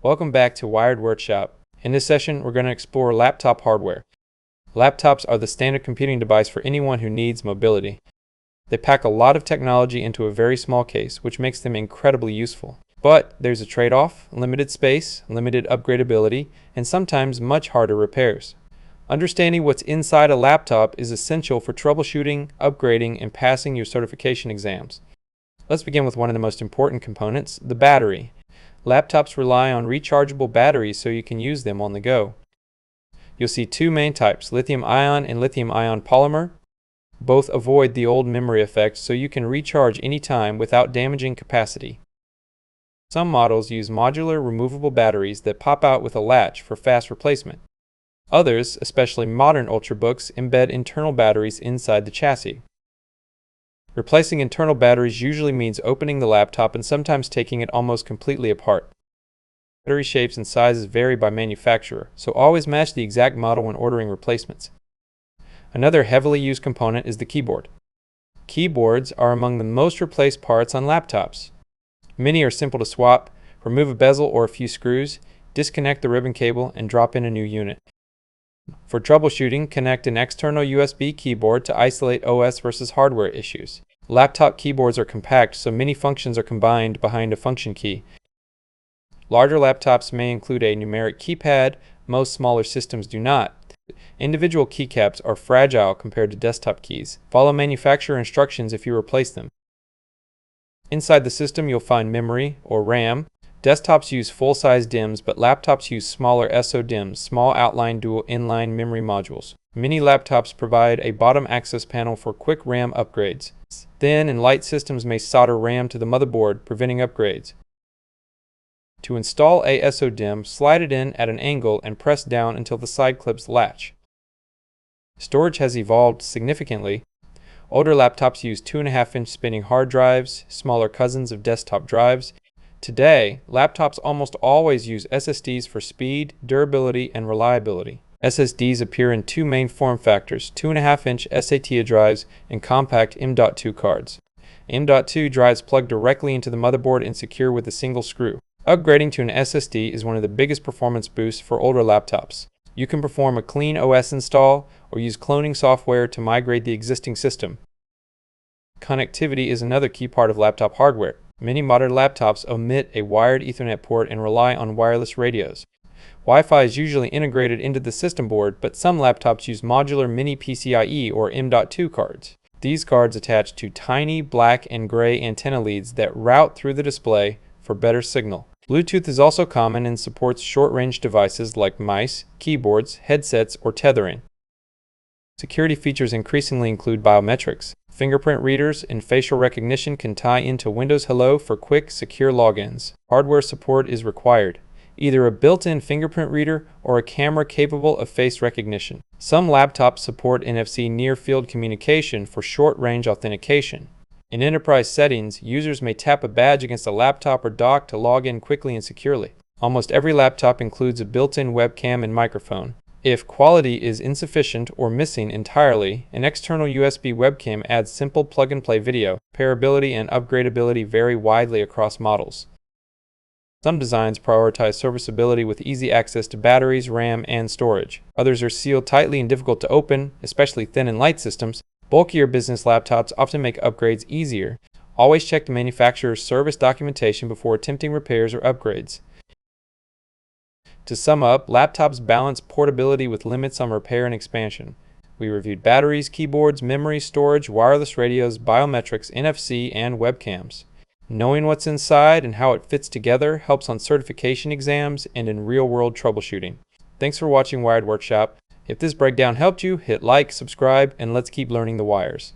Welcome back to Wired Workshop. In this session, we're going to explore laptop hardware. Laptops are the standard computing device for anyone who needs mobility. They pack a lot of technology into a very small case, which makes them incredibly useful. But there's a trade-off: limited space, limited upgradability, and sometimes much harder repairs. Understanding what's inside a laptop is essential for troubleshooting, upgrading, and passing your certification exams. Let's begin with one of the most important components, the battery. Laptops rely on rechargeable batteries so you can use them on the go. You'll see two main types, lithium-ion and lithium-ion polymer. Both avoid the old memory effect so you can recharge anytime without damaging capacity. Some models use modular removable batteries that pop out with a latch for fast replacement. Others, especially modern Ultrabooks, embed internal batteries inside the chassis. Replacing internal batteries usually means opening the laptop and sometimes taking it almost completely apart. Battery shapes and sizes vary by manufacturer, so always match the exact model when ordering replacements. Another heavily used component is the keyboard. Keyboards are among the most replaced parts on laptops. Many are simple to swap. Remove a bezel or a few screws, disconnect the ribbon cable, and drop in a new unit. For troubleshooting, connect an external USB keyboard to isolate OS versus hardware issues. Laptop keyboards are compact, so many functions are combined behind a function key. Larger laptops may include a numeric keypad. Most smaller systems do not. Individual keycaps are fragile compared to desktop keys. Follow manufacturer instructions if you replace them. Inside the system, you'll find memory, or RAM. Desktops use full-size DIMMs, but laptops use smaller SO-DIMMs, small outline dual inline memory modules. Many laptops provide a bottom access panel for quick RAM upgrades. Thin and light systems may solder RAM to the motherboard, preventing upgrades. To install a SO-DIMM, slide it in at an angle and press down until the side clips latch. Storage has evolved significantly. Older laptops use 2.5-inch spinning hard drives, smaller cousins of desktop drives. Today, laptops almost always use SSDs for speed, durability, and reliability. SSDs appear in two main form factors, 2.5-inch SATA drives and compact M.2 cards. M.2 drives plug directly into the motherboard and secure with a single screw. Upgrading to an SSD is one of the biggest performance boosts for older laptops. You can perform a clean OS install or use cloning software to migrate the existing system. Connectivity is another key part of laptop hardware. Many modern laptops omit a wired Ethernet port and rely on wireless radios. Wi-Fi is usually integrated into the system board, but some laptops use modular mini PCIe or M.2 cards. These cards attach to tiny black and gray antenna leads that route through the display for better signal. Bluetooth is also common and supports short-range devices like mice, keyboards, headsets, or tethering. Security features increasingly include biometrics. Fingerprint readers and facial recognition can tie into Windows Hello for quick, secure logins. Hardware support is required, either a built-in fingerprint reader or a camera capable of face recognition. Some laptops support NFC near-field communication for short-range authentication. In enterprise settings, users may tap a badge against a laptop or dock to log in quickly and securely. Almost every laptop includes a built-in webcam and microphone. If quality is insufficient or missing entirely, an external USB webcam adds simple plug-and-play video. Repairability and upgradability vary widely across models. Some designs prioritize serviceability with easy access to batteries, RAM, and storage. Others are sealed tightly and difficult to open, especially thin and light systems. Bulkier business laptops often make upgrades easier. Always check the manufacturer's service documentation before attempting repairs or upgrades. To sum up, laptops balance portability with limits on repair and expansion. We reviewed batteries, keyboards, memory, storage, wireless radios, biometrics, NFC, and webcams. Knowing what's inside and how it fits together helps on certification exams and in real-world troubleshooting. Thanks for watching Wired Workshop. If this breakdown helped you, hit like, subscribe, and let's keep learning the wires.